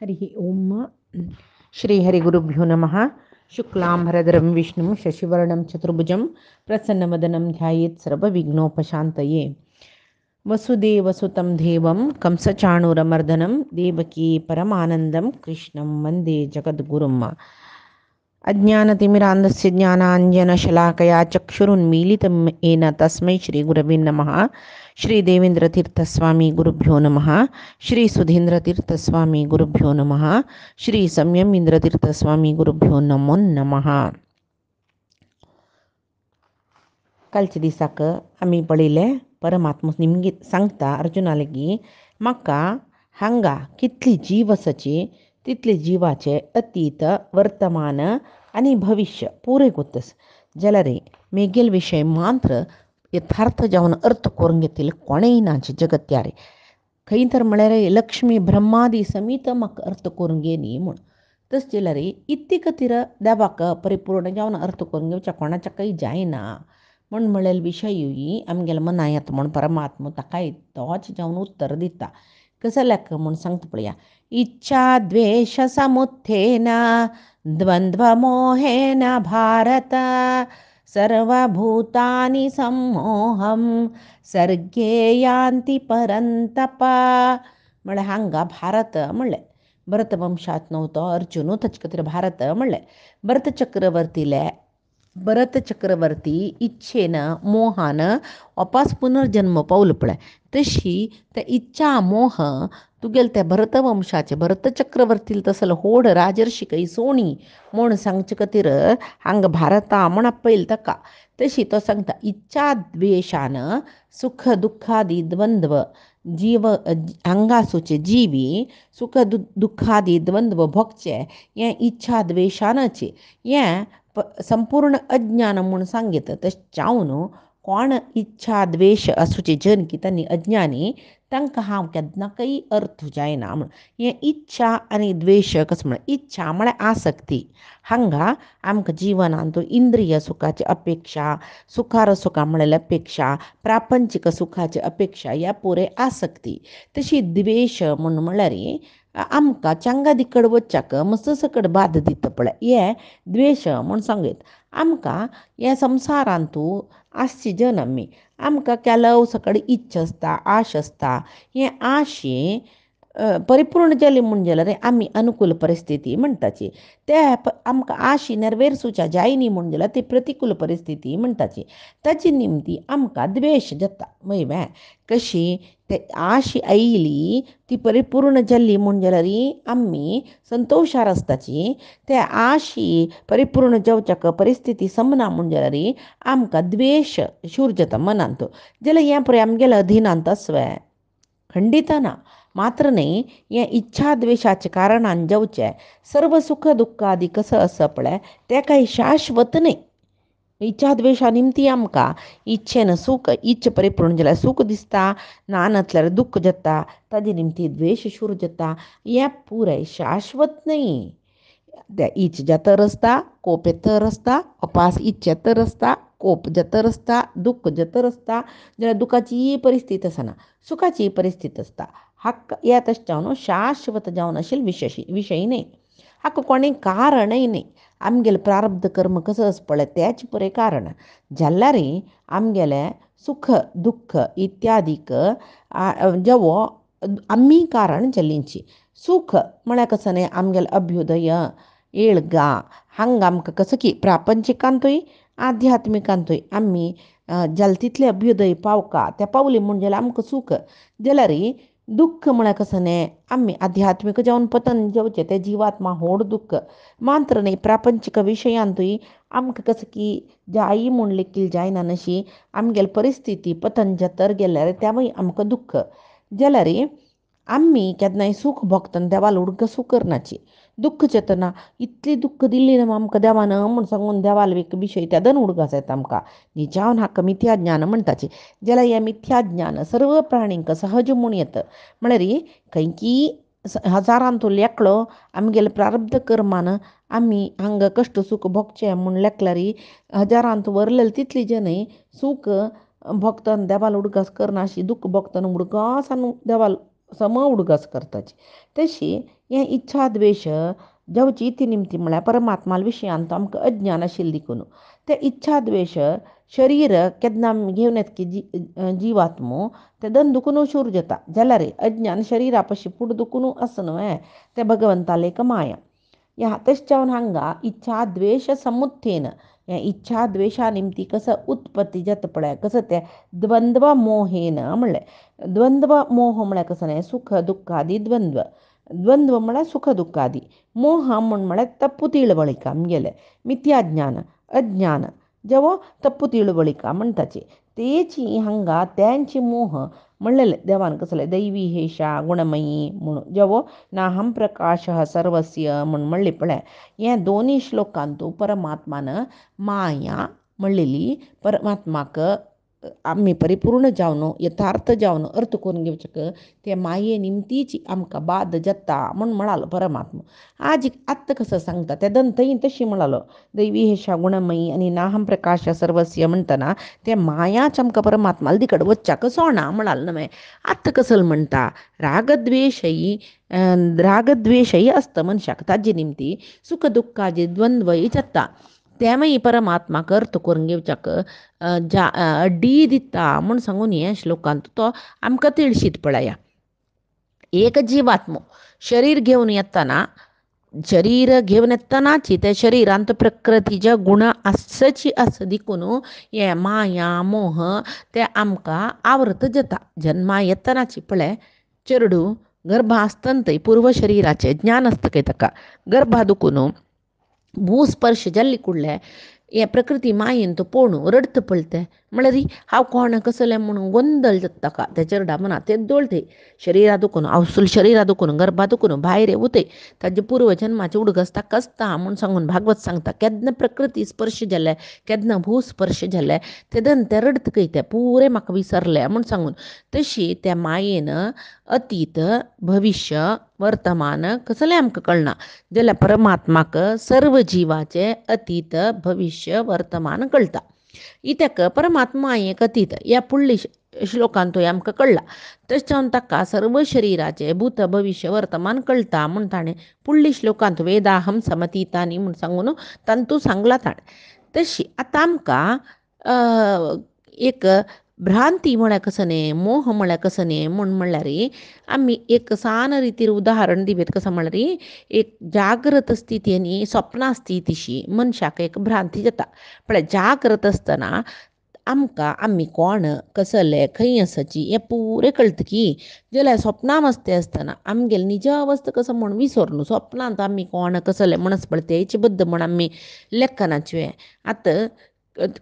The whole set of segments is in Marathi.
हरिः ओम श्रीहरिगुरुभ्यो नमः। शुक्लांबरधरं विष्णुं शशिवर्णं चतुर्भुजं प्रसन्नवदनं ध्यायेत् सर्वविघ्नोपशान्तये। वसुदेवसुतं देवं कंसचाणूरमर्दनं देवकी परमानन्दं कृष्णं वन्दे जगद्गुरुम्। अज्ञानतिमिरान्धस्य ज्ञानाञ्जनशलाकया चक्षुरुन्मीलितं येन तस्मै श्रीगुरवे नमः। श्रीदेवेन्द्रतीर्थस्वामी गुरुभ्यो नमः। श्रीसुधीन्द्रतीर्थस्वामी गुरुभ्यो नमः। श्रीसंयमींद्रतीर्थस्वामी गुरुभ्यो नमो नमः. कालच्या दिसाक आमी पळयले परमात्मा निमगे सांगता अर्जुनाले की म्हाका हांगा कितली जीव आसाची तितले जिवाचे अतीत वर्तमान आनी भविष्य पुरे गोतस जाल्यार मेगेल विशय मात्र यथार्थ जावन अर्थ करून घेतले कोणेय नाचे जगत्यार. खंय तर म्हळ्यार लक्ष्मी ब्रह्मादी समीत म्हाका अर्थ करून घे न्ही म्हूण. तस जाल्यार इतले खातीर देवाक परिपूर्ण जावन अर्थ करून घेवच्या कोणाच्या काही जायना म्हूण म्हळेल विशयूय आमगेल्या मना येता म्हूण परमात्मा ताकाय तोच जावन उत्तर दिता. कसं लेख म्हूण सांगता पळया. इच्छा द्वेष समुत्थेन द्वंद्वमोहेन भारत सर्वभूतानि सम्मोहं सर्गे यान्ति परंतप. म्हळ्यार हांगा भारत म्हणलें भरत वंशात नव्हतो अर्जुनू ताचे खातीर भारत म्हणलें. भरत चक्रवर्ती इच्छेन मोहान वापस पुनर्जन्म पावलो पळय. तशी त्या इच्छा मोह तुगेल त्या भरत वंशाचे भरत चक्रवर्तील तसलो होड राजर्षी काही सोणी म्हूण सांगचे खातीर हांगा भारता म्हूण आपयल ताका. तशी तो सांगता इच्छा द्वेशान सुख दुख्खादी द्वंद्व जीव हांगा आसूचे जिवी सुख दुख्खादी द्वंद्व भोगचे हें इच्छा द्वेशानचे. हें संपूर्ण अज्ञान म्हूण सांगितलं. तशें जावन कोण इच्छा द्वेश आसूचे जन की तांणी अज्ञानी तांकां हांव केन्नाकय अर्थ जायना म्हूण. हें इच्छा आनी द्वेश कसो म्हण. इच्छा म्हळ्यार आसक्ती. हांगा आमकां जिवनांत इंद्रिय सुखाची अपेक्षा सुखार सुखा म्हळ्यार अपेक्षा प्रापंचीक सुखाची अपेक्षा ह्या पुरे आसक्ती. तशी द्वेश म्हूण म्हळ्यार आमकां चांगा दिकड वच्चाक मस्त सकड बाद दिता पळय हे द्वेश म्हूण सांगयत. आमकां ह्या संवसारांतू आसची जन आमकां केलो सकड इच्छा आसता आश आसता. हे आशे परिपूर्ण जाली म्हूण जाल्यार आमी अनुकूल परिस्थिती म्हणटाची. ते आमकां आशी नेरवेरसूच्या जायनी म्हूण जाल्यार ती प्रतिकूल परिस्थिती म्हणटाची. ताची निमती आमकां द्वेश जाता. वय कशी ते आशी आयली ती परिपूर्ण जाल्ली म्हूण जाल्यार आमी संतोशार आसताची. ते आशी परिपूर्ण जावच्याक परिस्थिती समना म्हूण जाल्यार आमकां द्वेश शूर जाता मनांत. जाल्यार हें पळय आमगेल्या अधीनांत आसवें खंडीत ना. मात्र न्ही हें इच्छा द्वेशाचे कारणान जावचें सर्व सुख दुख्खादी कसं आसा पळय तें कांय शाश्वत न्ही. इच्छा द्वेशा निमती आमकां इच्छेन सूख इच्छा परिपूर्ण जाल्यार सूख दिसता ना नातल्यार दुख्ख जाता ताजे निमती द्वेश शूर जाता. हें पुराय शाश्वत न्ही. इच्छ जातर आसता कोप येतर आसता अपास इच्छ येतर आसता कोप जातर आसता दुख्ख जातर आसता. जाल्यार दुखाची परिस्थिती आसना सुखाची परिस्थिती आसता. हाका हें तशें जावन शाश्वत जावन आशिल्ले विशय न्ही. हाका कोणें कारणय न्ही. आमगेले प्रारब्ध कर्म कसो आसा पळय तेच पुरे कारण जाल्यार आमगेलें सुख दुख्ख इत्यादीक जेवो आमी कारण जाल्लींची. सूख म्हळ्यार कसो न्ही आमगेलें अभ्युदय येळगा हांगा आमकां कसो की प्रापंचिकांतूय आध्यात्मिकांतूय आमी जाल तितले अभ्युदय पावका ते पावली म्हूण जाल्यार आमकां सूख. जाल्यार दुख्ख म्हळ्यार कसो न्ही आमी आध्यात्मीक जावन पतन जेवचें तें जिवात्मा होड दुख्ख. मात्र न्ही प्रापंचीक विशयांतूय आमकां कसो की जायी म्हूण लेखील जायना नशी आमगेली परिस्थिती पतन जातर गेल्यार तेवूय आमकां दुख्ख. जाल्यार आमी केन्नाय सूख भोगतना देवाल उडक सूख करनाची. दुख्ख जेतना इतली दुख्ख दिल्ली न्हू आमकां देवान म्हूण सांगून देवाल एक विशय तेदन उडगास येता आमकां निजावन हाका मिथ्या ज्ञान म्हणटाची. जाल्यार हें मिथ्या ज्ञान सर्व प्राणींक सहज म्हूण येता. म्हळ्यार खंयकी हजारांतूं लेखलो आमगेले प्रारब्ध कर्मान आमी हांगा कश्ट सूख भोगचें म्हूण लेखल्यार हजारांत वरलेले तितली जन सूख भोगतना देवाल उडगास करनाशी दुख्ख भोगतना उडगासान देवाल सम उडगस करताची. तशी हें इच्छा द्वेश जावची इती निमती म्हळ्यार परमात्मा विशयांत आमकां अज्ञान आशिल्ली देखून ते इच्छा द्वेश शरीर केन्ना घेवन येता की जिवात्मो ते दन दुखून शूर जाता जाल्यार अज्ञान शरिरा पाशी फुडें दुखून आसा न्हय ते भगवंताले एक माया. ह्या तशें जावन हांगा इच्छा द्वेश समुत्थेन हें इच्छा द्वेशा निमती कसं उत्पत्ती जाता पळय कसं तें द्वंद्व मोहेन म्हणलें. द्वंद्व मोह म्हळ्यार कसं न्हय सुख दुख्खादी द्वंद्व. द्वंद्व म्हळ्यार सुख दुख्खादी. मोह म्हळ्यार तप्पू तिळवळीक आमगेलें मिथ्याज्ञान अज्ञान जेवो तप्पू तिळवळीक म्हणटाची तेची हांगा त्यांची मोह म्हणलेलें देवान कसलें दैवी हेशा गुणमयी म्हणून जेवो नाहम प्रकाश सर्वस्य म्हूण म्हणली पळय. हें दोनी श्लोकांतू परमात्मान माया म्हणलेली परमात्माक आमी परिपूर्ण जावन यथार्थ जावन अर्थ करून घेवचेक ते माये निमतीची आमकां बाद जाता म्हूण म्हणालो परमात्मा. आज आत्तां कसं सांगता ते थंय तशी म्हणालो दैवी हेशा गुणमयी आनी नाहम प्रकाश सर्वस्य म्हणटना ते मायाच आमकां परमात्मा कडेन वच्चाक सोना म्हणाल न्हय. आत्तां कसं म्हणटा रागद्वेशय आसता मनशाक ताजे निमती सुख दुख्खाचे द्वंद्वय जाता. तेमय परमात्माक अर्थ करून घेवच्याक डी दिता म्हूण सांगून हे श्लोकांत तो आमकां तिळशीत पळया. एक जिवात्मो शरीर घेवन येतना शरीर घेवन येतनाची त्या शरिरांत प्रकृतीचे गुण आसची आस देखून हे माया मोह ते आमकां आवृत जाता. जन्मा येतनाची पळय चेडूं गर्भा आसतना पूर्व शरिराचें ज्ञान आसता खंय ताका गर्भा दुखून भूस्पर्श जाल्ली कुडले हे प्रकृती मायेन तो पळोवन रडता पळय तें म्हळ्यार हांव कोण कसलें म्हणून गोंदळ जाता ताका त्या चेडा मनांत तें दोळते शरिरा दुखून अवसूल शरिरा दुखून गर्भा दुखून भायर येवूते ताजे पूर्व जन्माचे उडगस ताका आसता म्हूण सांगून भागवत सांगता. केन्ना प्रकृती स्पर्श जाले केन्ना भूस्पर्श जाले ते दन ते रडता खंय ते पुरे म्हाका विसरले म्हूण सांगून. तशी त्या मायेन अतीत भविष्य वर्तमान कसलें आमकां कळना जाल्यार परमात्माक सर्व जिवाचे अतीत भविष्य वर्तमान कळटा. इत्याक परमात्मा एक अतीत ह्या फुडली श्लोकांतूय आमकां कळला. तशें जावन ताका सर्व शरिराचे भूत भविष्य वर्तमान कळटा म्हूण ताणें फुडली श्लोकांत वेदाहम समतीतानी म्हूण सांगून तांतू सांगला ताणें. तशी आतां आमकां एक भ्रांती म्हळ्यार कसं न्ही मोह म्हळ्यार कसं न्ही म्हूण म्हणल्यार आमी एक सान रितीर उदाहरण दिवेत कसं म्हणल्यार एक जागृत स्थिती आनी स्वप्ना स्थितीशी मनशाक एक भ्रांती जाता पळय. जागृत आसतना आमकां आमी कोण कसले खंय आसाची हें पुरें कळटकी जाल्यार स्वप्नावस्थे आसतना आमगेले निज अवस्था कसो म्हूण विसरून स्वप्नांत आमी कोण कसले म्हणस पळय तेचे बद्दल म्हूण आमी लेखनाचे आतां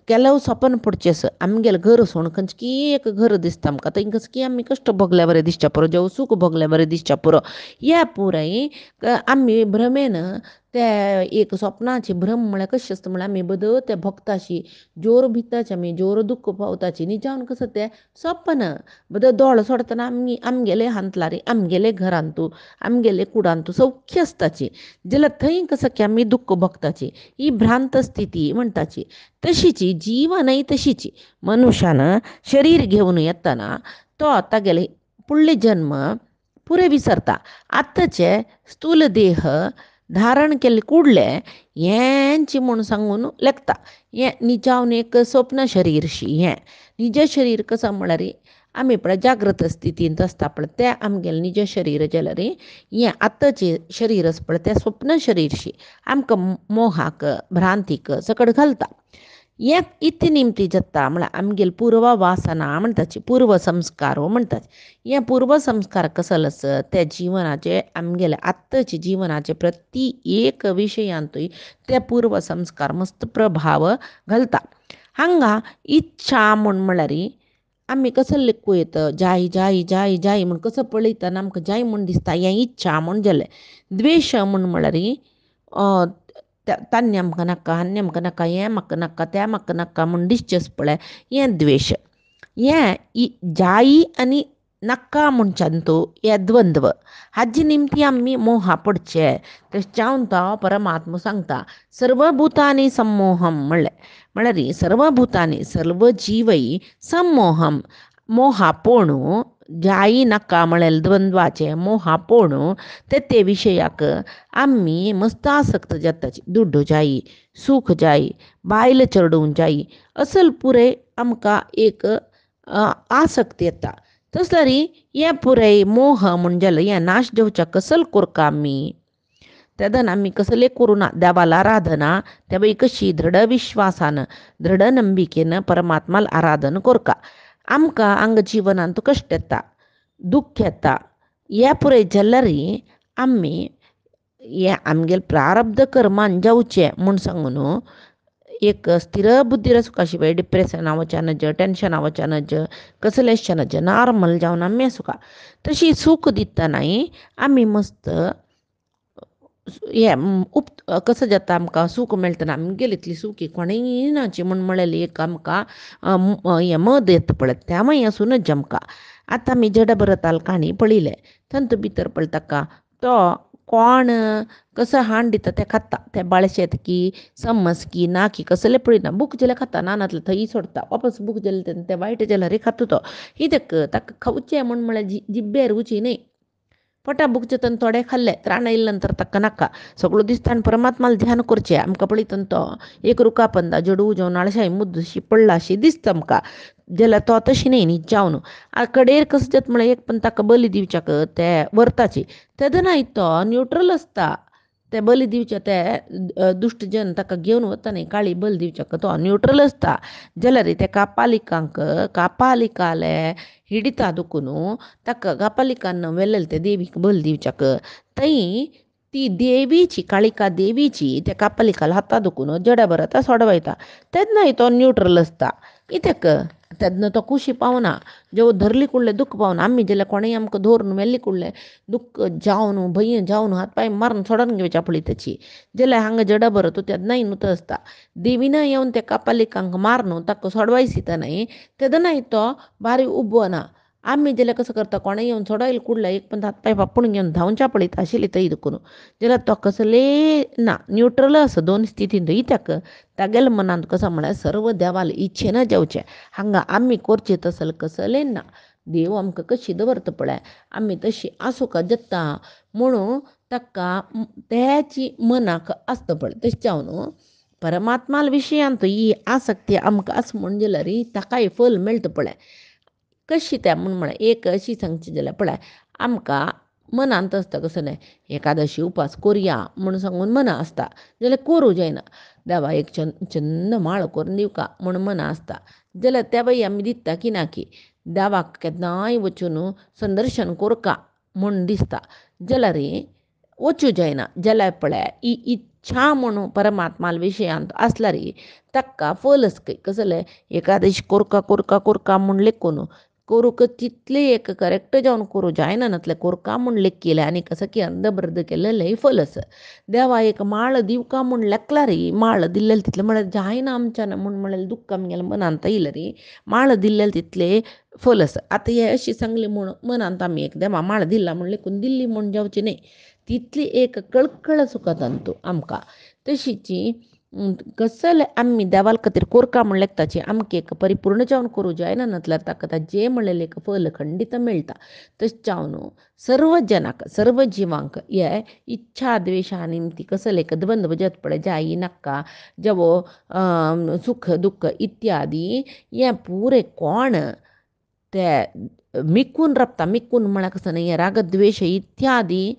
केलो स्वप्न पडचें आमगेलें घर सोडून खंयची एक घर दिसता आमकां थंय कसकी आमी कश्ट भोगल्या बरें दिसच्या पुरो जेव सूख भोगल्या बरें दिसच्या पुरो ह्या पुराय आमी भ्रमेन ते एक स्वप्नाची भ्रम म्हळ्यार कशें आसता म्हळ्यार आमी बद ते भोगताची जोर भिताची आमी जोर दुख्ख पावताची न्हिजावन कसं तें स्वप्न बद दोळ सोडतना आमगेले हांतलारी आमगेले घरांतू आमगेले कुडांतू सौख्य आसताची जाल्यार थंय कसं की आमी दुख्ख भोगताची ही भ्रांत स्थिती म्हणटाची. तशीची जीवनय तशीची मनशान शरीर घेवन येतना तो तागेले फुडले जन्म पुरे विसरता. आत्ताचे स्थूल देह धारण केले कुडले हेंची म्हूण सांगून लेखता हें निजावन एक स्वप्न शरीरशी हें निज शरीर कसं म्हळ्यार आमी पळय जागृत स्थितींत आसता पळय तें आमगेलें निज शरीर जाल्यार हें आत्ताचें शरीर आसा पळय तें स्वप्न शरीरशी आमकां मोहाक भ्रांतीक सकट घालता. हें इतली निमती जाता म्हळ्यार आमगेली पूर्व वासना म्हणटाची पूर्व संस्कार म्हणटात. हे पूर्व संस्कार कसले आसत ते जिवनाचे आमगेले आत्ताचे जिवनाचे प्रती एक विशयांतूय ते पूर्व संस्कार मस्त प्रभाव घालता. हांगा इच्छा म्हळ्यार आमी कसले पळयत जाय जाय जाय जाय म्हूण कसो पळयतना आमकां जाय म्हूण दिसता हें इच्छा म्हूण जालें. द्वेश म्हळ्यार तान्नें आमकां नाका आनी आमकां नाका हें म्हाका नाका तें म्हाका नाका म्हूण दिसचें पळय हें द्वेश. हें जायी आनी नाका म्हणच्यान हें द्वंद्व हाजी निमती आमी मोहा पडचे. तशें जावन तो परमात्मा सांगता सर्वभूतांनी सम्मोहम म्हळ्यार सर्वभूतांनी सर्व जीवय सम्मोहम मोहा पोणू जाई नाका म्हळें द्वंद्वाचे मोहा पोणू ते विशयाक आम्ही मस्त आसक्त जाताची दुड्डो जाई सूख जाई बायल चरडून जाई असल पुरे आमकां एक आसक्त येता. तसलरी हें पुराय मोह म्हणजे हें नाश जेवच्या कसल कोरका आमी तेदन आमी कसले करू ना देवाला आराधना त्या बाई कशी दृढ विश्वासान दृढ ನಂಬಿಕೆन परमात्माल आराधन कोरका आमकां हांगा जिवनांत कश्ट येता दुख्ख येता हे पुराय जाल्यारी आमी हे आमगेले प्रारब्ध कर्मान जावचें म्हूण सांगून एक स्थिर बुद्धीर सुखा शिवाय डिप्रेशना वचनच टेन्शना वचनच कसलेशनच नॉर्मल जावन आमी आसुका तशी सूख दिसतानाय आमी मस्त कसं जाता आमकां सूख मेळटना आमगेली इतली सुखी कोणेय नाची म्हूण म्हळेली एक आमकां हें मद येता पळय त्या मागीर आसूनच आमकां आतां आमी जड भरताल काणी पळयले तंत भितर पळय ताका तो कोण कसो हाण दिता तें खाता तें बाळशेत की समज की ना की कसलें पळयना बूक जाल्यार खाता ना नातलें थंय सोडटा वापस बूक जाल्यार तें वायट जाल्यार खाता तो कित्याक ताका खावचें म्हूण म्हळ्यार जिब्बेर रुची न्ही पोटा बुकचे तन थोडे खाल्ले त्राण येयले नंतर ताका नाका सगळो दिसता परमात्माल ध्यान करचें आमकां पळयतना तो एक रुका पंदा जडू जावन आळशाय मुद्दशी पडला अशी दिसता आमकां जाल्यार तो तशी न्ही न्ही जावन कडेर कसं जाता म्हळ्यार एक पण ताका बली दिवच्याक ते वर्ताची तेदनाय तो न्यूट्रल आसता ते बली दिवचे ते दुश्ट जन ताका घेवन वता न्ही काळी बली दिवच्याक तो न्यूट्रल आसता जाल्यार त्या कापालिकाले हिडिता दुखून ताका कापालिकान व्हेलेले ते देवीक बली दिवच्याक थंय ती देवीची काळिका देवीची त्या कापालिकाला हाता दुखून जड्या भरता सोडवायता तेन्नाय तो न्यूट्रल आसता कित्याक तेन्ना तो खुशी पावना जेव धरली कुडलें दुख्ख पावना आमी जाल्यार कोणेय आमकां धरून व्हेल्ली कुडलें दुख्ख जावन भंय जावन हात पांय मारून सोडून घेवच्या पळय ताची जाल्यार हांगा जडा भरत तेन्नाय न्हू आसता देवीन येवन त्या कापालिकांक मारून ताका सोडवायस न्हय तेदनाय तो बारी उबो ना आमी जाल्यार कसो करता कोणें येवन सोडयलें कुडलें एक पण हात पांय पापूण घेवन धांवच्या पळयता आशिल्ली थंय दुखून जाल्यार तो कसले ना न्यूट्रल आसा दोन स्थितीन कित्याक तागेल्या मनांत कसो म्हळ्यार सर्व देवाल इच्छेन जेवचें हांगा आमी करचें तसलें कसलें ना देव आमकां कशी दवरता पळय आमी तशी आसुका जत्ता म्हणून ताका त्याची मनाक आसता पळय तशें जावन परमात्माल विशयांत ही आसक्ती आमकां आसा म्हण जाल्यार ताकाय फल मेळटा पळय कशी त्या म्हूण म्हळ्यार एक अशी सांगची जाल्यार पळय आमकां मनांत आसता कसो न्हय एकादशी उपास करया म्हूण सांगून मना आसता जाल्यार करूं जायना देवा एक चंद माळ करून दिवका म्हूण मना आसता जाल्यार त्या बाई आमी दिता की ना की देवाक केन्नाय वचून संदर्शन करका म्हूण दिसता जाल्यार वचूं जायना जाल्यार पळय ही इच्छा म्हणून परमात्माल विशयांत आसल्यार ताका फलच कसलें एकादशी कोरका म्हूण लेखून करूक तितले एक करेक्ट जावन करूं जायना नातलें कोरका म्हूण लेख केलें आनी कसं की अर्दबर्द केलेलें फलस देवा एक माळ दिवका म्हूण लेखल्यार माळ दिल्लें तितलें म्हळ्यार जायना आमच्यान म्हूण म्हळ्यार दुख्ख आमगेल्या मनांत येयल्यार माळ दिल्लें तितलें फलस आतां हें अशी सांगली म्हूण मनांत आमी एक देवा माळ दिला म्हूण लेखून दिल्ली म्हूण जावची न्ही तितली एक कळकळ सुखांतू आमकां तशीची कसले आमी देवाल खातीर कोरका म्हूण लेखताची आमकां एक परिपूर्ण जावन करूं जायना नातल्यार ताका जें म्हणलेलें एक फल खंडीत मेळटा तशें जावन सर्व जनाक सर्व जिवांक हे इच्छा द्वेशा निमती कसले एक द्वंद्व जत पळय जायी नाका जेवो सुख दुख्ख इत्यादी हें पुरे कोण ते मिकून राबता मिकून म्हळ्यार कसो न्ही हें रागद्वेश इत्यादी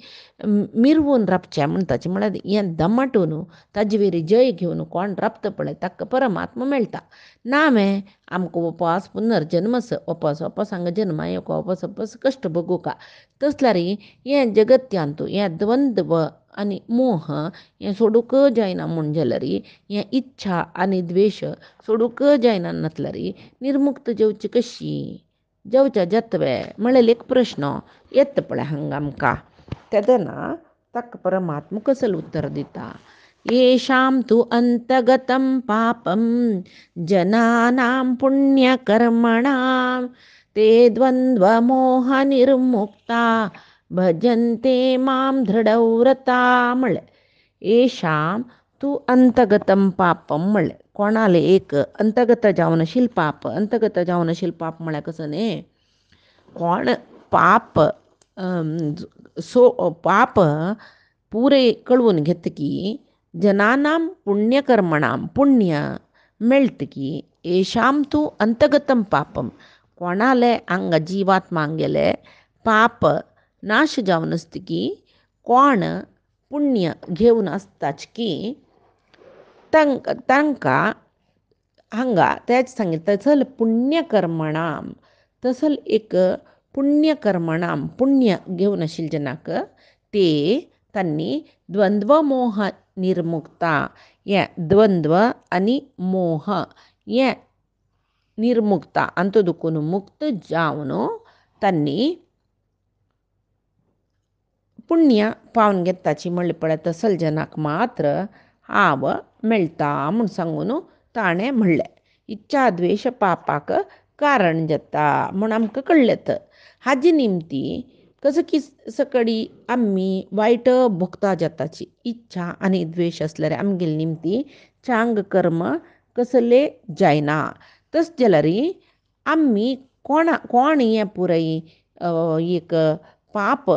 मिरवून राबचें म्हणटाचें म्हळ्यार हें दमाटून ताजे वेरी जय घेवन कोण राबता पळय ताका परमात्मा मेळटा नामे आमकां उपास पुनर्जन्मस वापस हांगा जन्मा येवका वापस कश्ट भोगूका तसल्यार हें जगत्यांतू हें द्वंद्व आनी मोह हें सोडूंक जायना म्हूण जाल्यार हें इच्छा आनी द्वेश सोडूंक जायना नातल्यार निर्मुक्त जेवची कशी जेवच्या जतवे म्हळ्यार एक प्रश्न येता पळय हांगा आमकां तेदना ताका परमात्मा कसलें उत्तर दिता येषां तु अंतगतं पापं जनानां पुण्यकर्मणां ते द्वंद्वमोहनिर्मुक्ता भजन्ते मां दृढव्रता म्हळ्यार येषां तु अंतगतं पापं म्हळ्यार कोणाले एक अंतगत जावन आशिल्लें पाप अंतगत जावन आशिल्लें पाप म्हळ्यार कसो न्ही कोण पाप पाप पुरे कळवून घेत की जनानां पुण्यकर्मणां पुण्य मिळतं की येशाम तू अंतगतम पापम कोणाले अंग जीवात्मांगेले पाप नाश जावन असतं की कोण पुण्य घेऊन असताच की तांकां हांगा तेच सांगितलं चल पुण्यकर्मणाम तसल एक पुण्यकर्मणाम पुण्य घेऊन आशिल्ले जनाक ते तांणी द्वंद्व मोह निर्मुक्ता हे द्वंद्व आनी मोह हे निर्मुक्ता अंत दुखून मुक्त जावन तांणी पुण्य पावन घेताची म्हणले पळय तसल जनाक मात्र हाव मेळटा म्हूण सांगून ताणें म्हणलें इच्छा द्वेश पापाक कारण जाता म्हूण आमकां कळ्ळें हाजे निमती कसं की सकडी आमी वायट भोगता जाताची इच्छा आनी द्वेश आसल्यार आमगेली निमती चांग कर्म कसले जायना तस जाल्यार आमी कोण हें पुराय एक पाप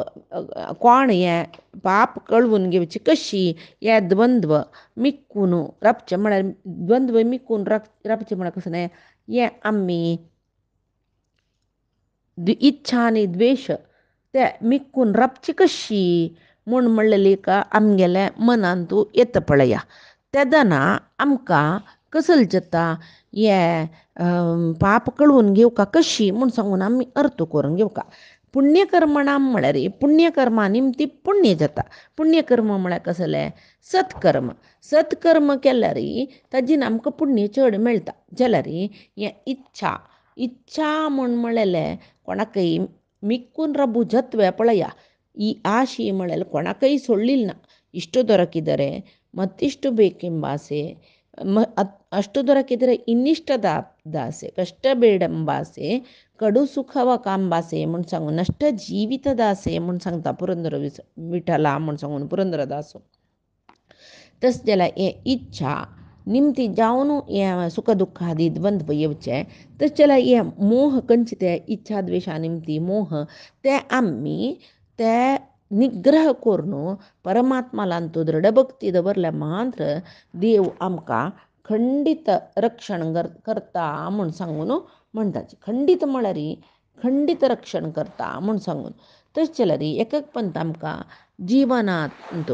कोण हें पाप कळवून घेवची कशी हे द्वंद्व मिक्कून रावचें म्हळ्यार द्वंद्व मिक्कून रावचें म्हळ्यार कसं न्हय हें आमी इच्छा आनी द्वेश ते मिक्कून रावची कशी म्हूण म्हणलेली का आमगेल्या मनान तूं येता पळया तेदना आमकां कसले जाता हे पाप कळवून घेवका कशी म्हूण सांगून आमी अर्थ करून घेवका पुण्यकर्मणां म्हळ्यार पुण्यकर्मा निमती पुण्य जाता पुण्यकर्म म्हळ्यार कसलें सत्कर्म केल्यार ताजीन आमकां पुण्य चड मेळटा जाल्यार हें इच्छा म्हूण म्हणलेलें कोणाकय मिक्कून राबू जत्वे पळया ಈ ಆಶಿ ಮಳೆಯಲ್ಲಿ ಕೊಣಕೈ ಸೊಳ್ಳಿಲ್ಲ ಇಷ್ಟು ದೊರಕಿದರೆ ಮತ್ತಿಷ್ಟು ಬೇಕೆಂಬಾಸೆ ಅಷ್ಟು ದೊರಕಿದರೆ ಇನ್ನಿಷ್ಟ ದಾಸೆ ಕಷ್ಟ ಬೇಡೆಂಬಾಸೆ ಕಡು ಸುಖವ ಕಾಂಬಾಸೆ म्हूण सांगून नष्ट जिवितदासे म्हूण सांगता पुरंदर विठला म्हूण सांगून पुरंदरदासो तस जाल्यार हे इच्छा निमती जावन हें सुख दुख्खादी द्वंद्व येवचे तस जाल्यार हे मोह खंयचे ते इच्छा द्वेशा निमती मोह ते आमी ते निग्रह करून परमात्मा लांतू दृढ भक्ती दवरल्या मात्र देव आमकां खंडीत रक्षण करता म्हूण सांगून म्हणटाची खंडीत म्हळ्यार खंडीत रक्षण करता म्हूण सांगून तश जाल्यार एक पंत आमकां जिवनांत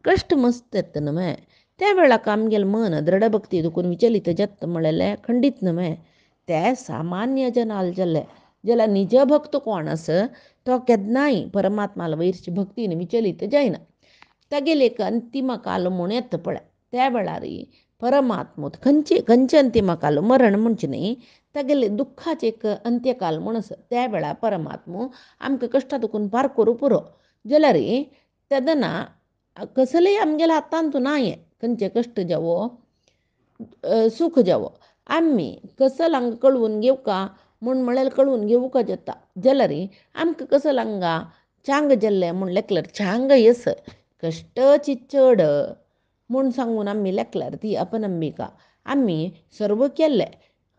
कश्ट मस्त येता न्हय त्या वेळाक आमगेलें मन दृढ भक्ती दुखून विचलित जाता म्हणलें खंडीत न्हय ते सामान्य जनाल जाल्यार निज भक्त कोण आसा तो केन्नाय परमात्माला वयरची भक्तीन विचलीत जायना तागेले एक अंतिम काल म्हूण येता पळय त्या वेळार परमात्मूत खंयचे अंतिम काल मरण म्हणचे न्ही तागेले दुख्खाचे एक अंत्यकाल म्हूण आसा त्या वेळार परमात्मो आमकां कश्टा दुखून पार करूं पुरो जाल्यार तेदना कसलेय आमगेल्या हातांत ना हें खंयचे कश्ट जावो सूख जावो आमी कसल हांगा कळवून घेवका म्हूण म्हळ्यार कळवून घेवका जाता जाल्यार आमकां कसल हांगा चांग जाल्लें म्हूण लेखल्यार चांग येस कश्टची चड म्हूण सांगून आमी लेखल्यार ती अपनंबिका आमी सर्व केल्लें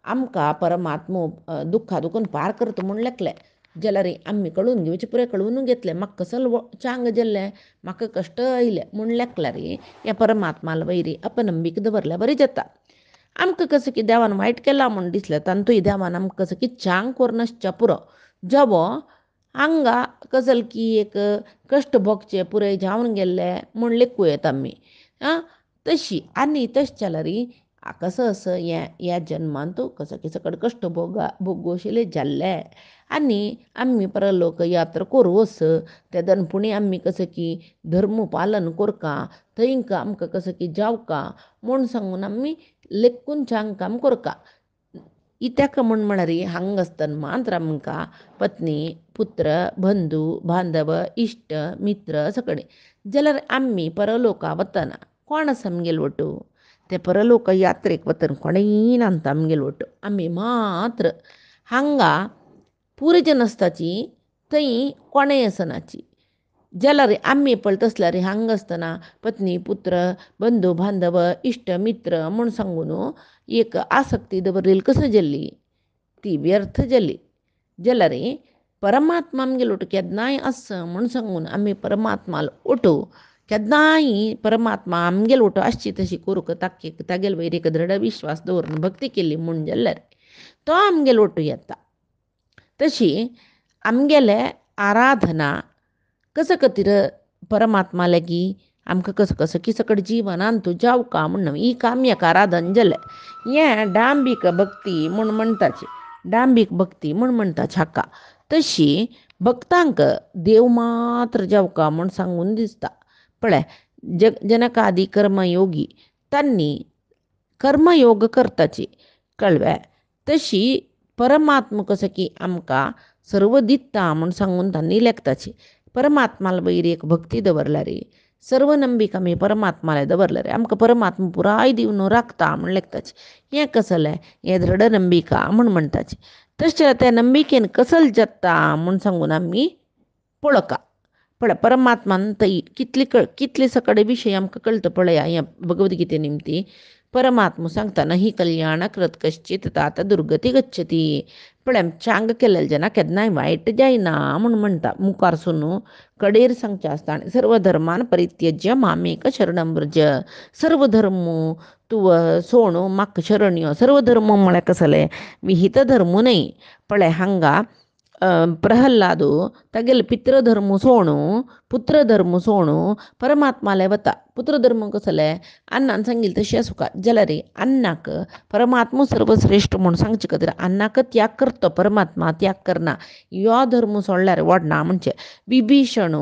आमकां परमात्मो दुख्खा दुखून पार करता म्हूण लेखलें जाल्यार आमी कळून घेवचें पुरे कळून घेतलें म्हाका कसल चांग जाल्लें म्हाका कश्ट आयले म्हूण लेखल्यार हें परमात्माला वयरी अपनंबीक दवरल्यार बरें जाता आमकां कसं की देवान वायट केलां म्हूण दिसलें तांतूय देवान आमकां कसं की चांग कोरनासच्या पुरो जावो हांगा कसल की एक कश्ट भोगचे पुराय जावन गेल्ले म्हूण लेखूं येता आमी तशी आनी तश जाल्यार कसं असं ह्या जन्मांत कसं की सकड कश्ट भोगू आशिल्लें जाल्लें आनी आमी परलोक यात्रा करूं वस त्या दनपुणी आमी कसं की धर्म पालन कोरका थंय आमकां कसं की जावका म्हूण सांगून आमी लेखून चांग काम कोरका इत्याक म्हूण म्हळ्यार हांगा आसतना मात्र आमकां पत्नी पुत्र बंधू बांधव इश्ट मित्र सगळे जाल्यार आमी परलोका वतना कोण आसा आमगेलो वटू ते परलोक यात्रेक वतना कोणेय नासता आमगेलो वटू आमी मात्र हांगा पुरजन आसताची थंय कोणेय आसनाची जाल्यार आमी पळय तसल्यार हांगा आसतना पत्नी पुत्र बंधू बांधव इश्ट मित्र म्हूण सांगून एक आसक्ती दवरलेली कसं जाल्ली ती व्यर्थ जाल्ली जाल्यार परमात्मा आमगेलो उठो केन्नाय असं म्हूण सांगून आमी परमात्माला उठो केन्नाय परमात्मा आमगेलो उठो आसची तशी करूंक तागेल वयर एक दृढ विश्वास दवरून भक्ती केली म्हूण जाल्यार तो आमगेलो उठो येता. तशी आमगेले आराधना कसं खातीर परमात्मा लागीं आमकां कसं कसं की सकट जिवनान तूं जावका म्हण ही काम्यक आराधन जालें हें डांबीक भक्ती म्हूण म्हणटाची डांबीक भक्ती म्हूण म्हणटाची हाका. तशी भक्तांक देव मात्र जावका म्हूण सांगून दिसता. पळय जनकादी कर्मयोगी तांणी कर्मयोग करताची कळ्ळें. तशी परमात्मा कसं की आमकां सर्व दिता म्हूण सांगून तांणी लेखताची. परमात्माला वयर एक भक्ती दवरल्यार सर्व नंबीक आमी परमात्माला दवरल्यार आमकां परमात्मा पुराय दिवन राखता म्हूण लेखताची. हें कसलें हें दृढ नंबिका म्हूण म्हणटाची. तशें त्या नंबिकेन कसल जगता म्हूण सांगून आमी पळोवका. पळय परमात्मान थंय कितले सकट विशय आमकां कळटा पळया हें भगवद्गीते निमती परमात्मा सांगता न ही कल्याण कृत कश्चित तात दुर्गती गच्छती. पळय चांग केलेले जेन्ना केन्नाय वायट जायना म्हूण म्हणटा मुखारसून कडेर सांगचें आसता आनी सर्व धर्मान परित्यज्य मामेक शरणम व्रज. सर्व धर्म तूं सोड म्हाका शरण यो. सर्व धर्म म्हळ्यार कसलें विहित धर्म न्हय. पळय हांगा प्रहल्लादो तागेले पितृधर्म सोडून पुत्रधर्म सोडून परमात्माले वता. पुत्रधर्म कसलें अन्नान सांगिल्लें तशें आसूं जाल्यार अन्नाक परमात्मा सर्वश्रेश्ठ म्हूण सांगचे खातीर अन्नाक त्याग करता परमात्मा त्याग करना. यो धर्म सोडल्यार वडना म्हणचे विभीषण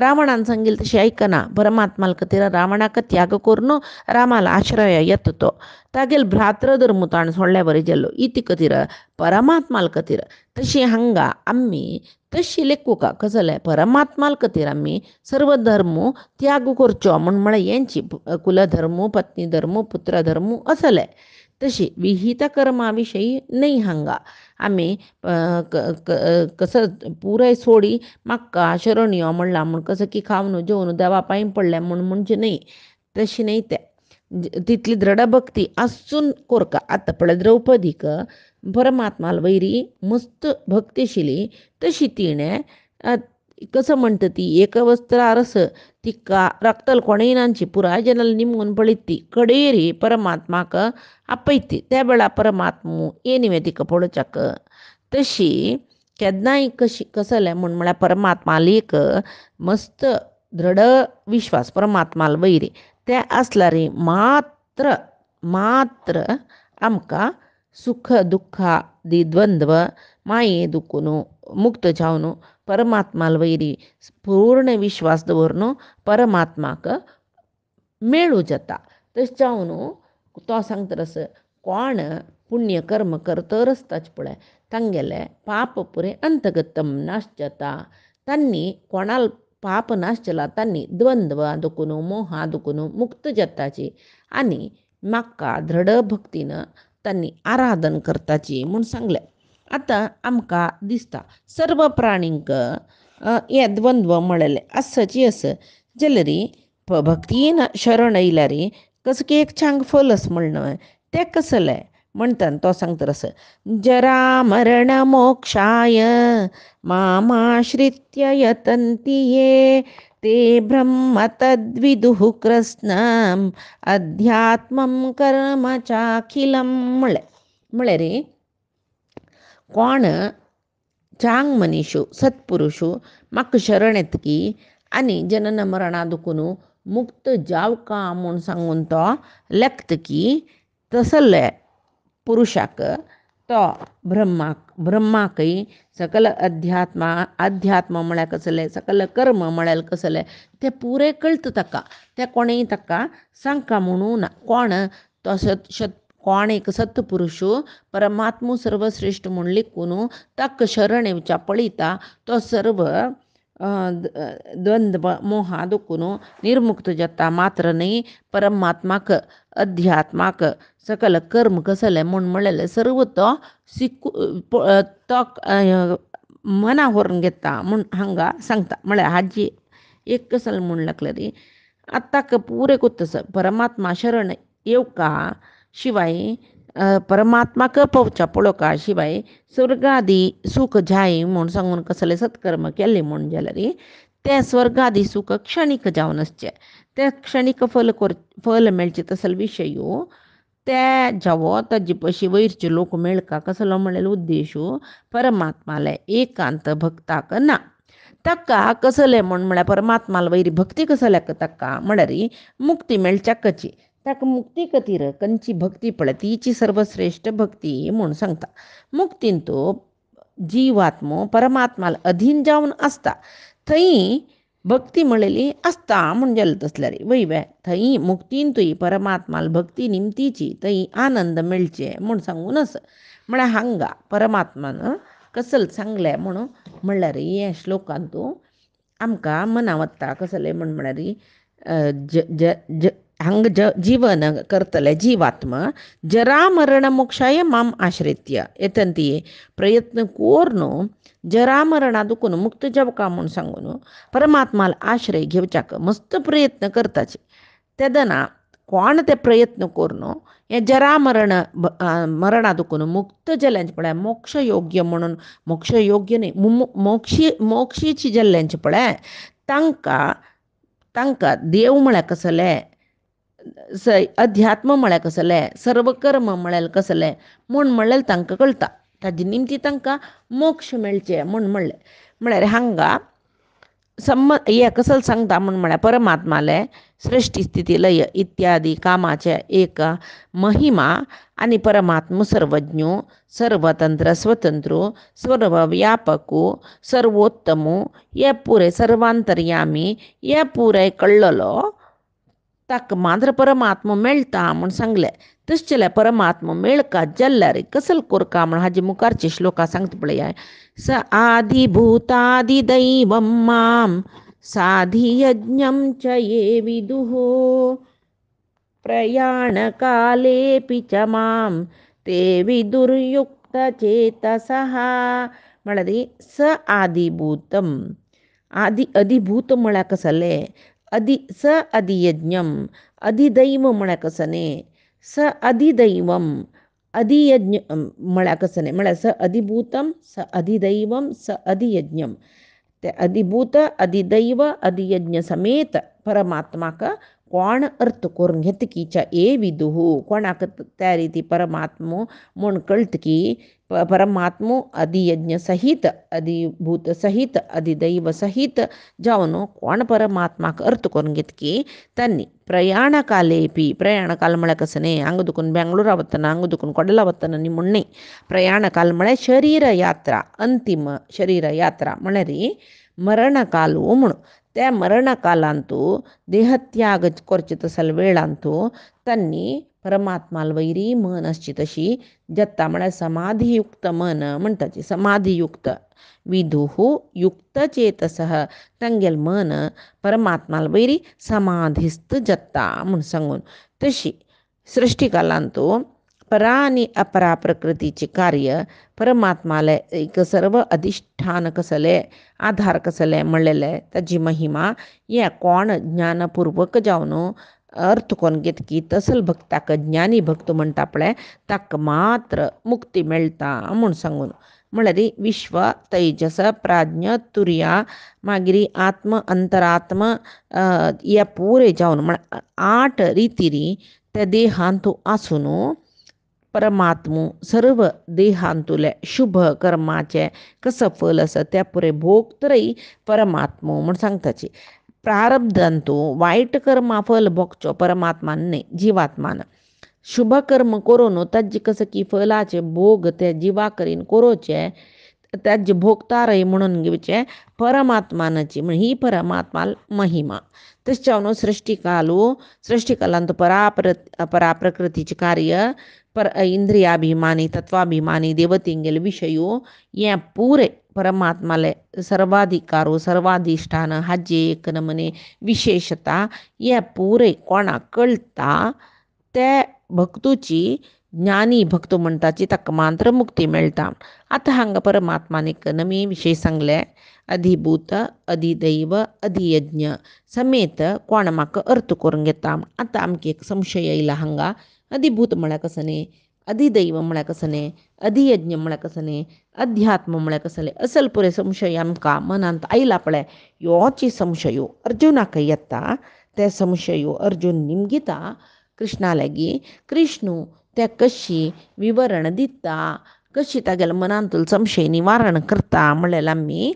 रावणान सांगिल्लें तशें आयकना परमात्मा खातीर रावणाक त्याग करून रामाला आश्रय येता तो. तागेल भ्रातृधर्म ताणें सोडल्या बरें जाल्लो इती खातीर परमात्माल खातीर. तशी हांगा आमी तशी लेखूका कसलें परमात्माल खातीर आमी सर्व धर्म त्याग करचो म्हळ्यार हेंची कुलधर्म पत्नीधर्म पुत्रधर्म असले. तशी विहित कर्मा विशयी न्हय हांगा आमी कसं पुराय सोडी म्हाका शरण यो म्हणलां म्हूण कसं की खावन जेवन देवा पांय पडलें म्हूण म्हणचें न्हय. तशी न्हय तें तितली दृढ भक्ती आसून कोरका. आतां पळय द्रौपदीक परमात्माल वयरी मस्त भक्ती आशिल्ली तशी तिणें कसं म्हणटा ती एक वस्त्रारस तिका रक्तल कोणेय नांची पुराय जनाल निमून पळयत ती कडेर परमात्माक आपयती त्या वेळा परमात्मा येनिवे तिका पळोवच्याक. तशी केन्नाय कसलें म्हळ्यार परमात्माल एक मस्त दृढ विश्वास परमात्माल वयरी तें आसल्यार मात्र आमकां सुख दुख्खादी द्वंद्व माये दुखून मुक्त जावन परमात्माल वयरी पूर्ण विश्वास दवरून परमात्माक मेळूं जाता. तशें जावन तो सांगता तस कोण पुण्य कर्म करतर आसताच पळय तांगेले पाप पुरे अंतगतम नाश जाता. तांणी कोणाल पाप नाश जाला तांणी द्वंद्व दुखून मोहा दुखून मुक्त जाताची आनी म्हाका दृढ भक्तीन तांणी आराधन करताची म्हूण सांगलें. आतां आमकां दिसता सर्व प्राणींक हे द्वंद्व म्हळेले आसची आस जाल्यार भक्तीन शरण येयल्यार कसं की एक चांग फल आसा म्हणणं तें कसलें म्हणटा तो सांगता असं जरा मरण मोक्षाय मामाश्रित्य यतन्ति ये ते ब्रह्म तद्विदुः कृष्णम अध्यात्मं कर्म चाखिलम. म्हळ्यार कोण चांग मनीस सत्पुरुश म्हाका शरण येतकी आनी जनन मरणा दुखून मुक्त जावका म्हूण सांगून तो लेखतकी तसले पुरुशाक तो ब्रह्माकय सकल अध्यात्म म्हळ्यार कसलें सकल कर्म म्हळ्यार कसलें तें पुरें कळटा ताका. तें कोणेय ताका सांगता म्हणून ना. कोण तो कोण एक सत्पुरुश परमात्मा सर्वश्रेश्ठ म्हूण लेखून ताका शरण येवच्या पळयता तो सर्व द्वंद्व मोहा दुखून निर्मुक्त जाता. मात्र न्हय परमात्माक अध्यात्माक सकल कर्म कसलें म्हूण म्हळेलें सर्व तो तो मना व्हरून घेता म्हूण हांगा सांगता. म्हळ्यार हाजी एक कसलें म्हूण लागल्यार आतां पुरे कोत्तस परमात्मा शरण येवका शिवाय परमात्माक पावच्या पळोवका शिवाय स्वर्गादी सूख जाय म्हूण सांगून कसले सत्कर्म केले म्हूण जाल्यार ते स्वर्गादी सूख क्षणिक जावन आसचे ते क्षणिक फल मेळचे तसले विशयो ते जावो ताजे पयशी वयरचे लोक मेळका कसलो म्हणल्यार उद्देशू परमात्माले एकांत भक्ताक ना ताका कसले म्हळ्यार परमात्माला वयरी भक्ती कसल्याक ताका म्हळ्यार मुक्ती मेळच्या कची ताका मुक्ती खातीर खंयची भक्ती पळय तिची सर्वश्रेष्ठ भक्ती म्हूण सांगता मुक्तीन तो जिवात्मो परमात्माला अधीन जावन आसता थंय भक्ती म्हळेली आसता म्हूण जालें तसल्यार वय थंय मुक्तीन तुय परमात्माला भक्ती निमतीची थंय आनंद मेळचे म्हूण सांगून आसा म्हळ्यार हांगा परमात्मान कसले सांगलें म्हणून म्हणल्यार हे श्लोकान तूं आमकां मना वता कसले म्हळ्यार ज ज ज हांग जीवन करतले जीवात्मा जरा मरण मोक्षाय माम आश्रित्य येतंती प्रयत्न कोरनो जरा मरणा दुखून मुक्त जावका म्हूण सांगून परमात्माला आश्रय घेवच्याक मस्त प्रयत्न करताचे तेदना कोण ते प्रयत्न कोरनो हे जरा मरणा दुखून मुक्त जाल्यांचे पळय मोक्ष योग्य म्हणून मोक्ष योग्य न्ही मोक्षीची जाल्ल्यांचे पळय तांकां देव म्हळ्यार कसले अध्यात्म म्हळ्यार कसलें सर्व कर्म म्हळ्यार कसलें म्हूण म्हणल्यार तांकां कळटा ताजे निमती तांकां मोक्ष मेळचे म्हूण म्हळ्यार हांगा हे कसले सांगता म्हळ्यार परमात्माले सृष्टी स्थिती लय इत्यादी कामाचे एक महिमा आनी परमात्मा सर्वज्ञो सर्वतंत्र स्वतंत्रो सर्वव्यापको सर्वोत्तमो हे पुरे सर्वांतर्यामी हे पुरे कळ्ळलो ताका मात्र परमात्मा मेळटा म्हूण सांगलें तशें जाल्यार परमात्मा मेळका जाल्यार कसले कोरका म्हण हाजे मुखारचे श्लोका सांगता पळय स आदिभूतादिदैवं मां साधियज्ञं च ये विदुः प्रयाणकालेऽपि च मां ते विदुर्युक्तचेतसः म्हळ्यार स आदिभूतम अधिभूत म्हळ्यार कसलें स अधियज्ञम अधिदैव म्हळ्यार कसलें स अधिदैवम अधियज्ञ म्हळ्यार कसलें म्हळ्यार स अधिभूतम स अधिदैवम स अधियज्ञम ते अधिभूत अधिदैव अधियज्ञ समेत परमात्माक कोण अर्थ करून घेतकीच्या ए विदुः कोणाक त्या रिती परमात्मो म्हूण कळटा की परमात्मो अधियज्ञ सहित अधिभूत सहित अधिदैव सहित जावन कोण परमात्माक अर्थ करून घेतकी तांणी प्रयाणकालेपी प्रयाणकाल म्हळ्यार कसं न्ही हांगा दुखून बेंगळुरा वतना हांगा दुखून कोडला वतना न्ही म्हूण न्ही प्रयाणकाल म्हळ्यार शरीर यात्रा अंतिम शरीर यात्रा म्हळ्यार मरणकालू म्हणून त्या मरणकालांतू देहत्याग करचे तसले वेळांतू तांणी परमात्माला वैरी मन आसची तशी जत्ता म्हळ्यार समाधियुक्त मन म्हणटाची समाधियुक्त विदुः युक्त चेतसः तांगेल मन परमात्माला वैरी समाधिस्त जत्ता म्हूण सांगून तशी सृष्टिकालांतू परा आनी अपरा प्रकृतीचे कार्य परमात्माले एक सर्व अधिष्ठान कसले आधार कसले म्हणलेले ताजी महिमा हे कोण ज्ञानपूर्वक जावन अर्थ कोण घेतकी तसल भक्ताक ज्ञानी भक्त म्हणटा पळय ताका मात्र मुक्ती मेळटा म्हूण सांगून म्हळ्यार विश्व तैजस प्राज्ञ तुर्या मागीर आत्म अंतरात्म हे पुरे जावन म्हळ्यार 8 रितीरी त्या देहांत आसून परमात्मो सर्व देहांतुले शुभ कर्माचे कसं फल आसा त्या पुरे भोगतरय परमात्मो म्हूण सांगताची प्रारब्धांतू वायट कर्मा फल भोगचो परमात्मान न्ही जिवात्मान शुभ कर्म करून ताजे कसं की फलाचे भोग ते जिवा करीन करोवचे ताजे भोगतारय म्हणून घेवचे परमात्मानाची म्हण ही परमात्मा महिमा तशें सृष्टिकालांत पराप्रकृतीचे कार्य इंद्रियाभिमानी तत्वाभिमानी देवतेंगेले विशयो हे पुरे परमात्माले सर्वाधिकारो सर्वाधिष्ठान हाजे एक नमने विशेषता हे पुरे कोणाक कळटा ते भक्तूची ज्ञानी भक्त म्हणटाची ताका मात्र मुक्ती मेळटा आतां हांगा परमात्मान एक नवी विशय सांगले अधिभूत अधिदैव अधियज्ञ समेत कोण म्हाका अर्थ करून घेता आतां आमकां एक संशय येयला हांगा अधिभूत म्हळ्यार कसं न्ही अधिदैव म्हळ्यार कसले, अधियज्ञ म्हळ्यार कसले, अध्यात्म म्हळ्यार कसले, असल पुरे संशय आमकां मनांत आयला पळय, ह्योच संशयो अर्जुनाक येता. ते संशयो अर्जुन निमगिता कृष्णा लागीं. कृष्ण ते कशी विवरण दिता, कशी तागेल्या मनांतलो संशय निवारण करता म्हणल्यार आमी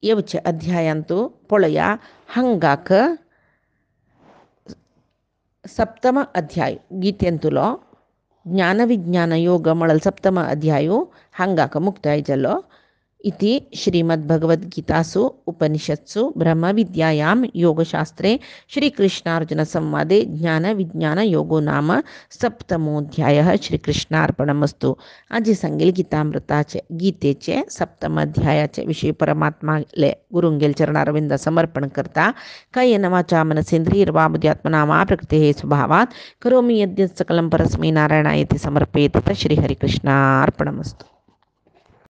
येवचे अध्यायांत पळया. हांगाक सप्तम अध्याय गीतेंतलो ज्ञानविज्ञान योग म्हणल्यार सप्तम अध्यायो हांगाक मुक्ताय जालो. इति श्रीमद्भगवद्गीतासु उपनिषत्सु ब्रह्मविद्यायां योगशास्त्रे श्रीकृष्णार्जुनसंवादे ज्ञानविज्ञानयोगो नाम सप्तमोऽध्यायः. श्रीकृष्णार्पणमस्तु. आज सांगेल गीतामृताचे गीतेचे सप्तम अध्यायाचे विषय परमात्माले गुरुंगेल चरणारविंद समर्पण करता. कायेन वाचा मनसेंद्रियर्वा बुद्ध्यात्मना वा प्रकृतेः स्वभावात् करोमि यद्यत् सकलं परस्मै नारायणायेति समर्पयेत्. श्रीहरिकृष्णार्पणमस्तु.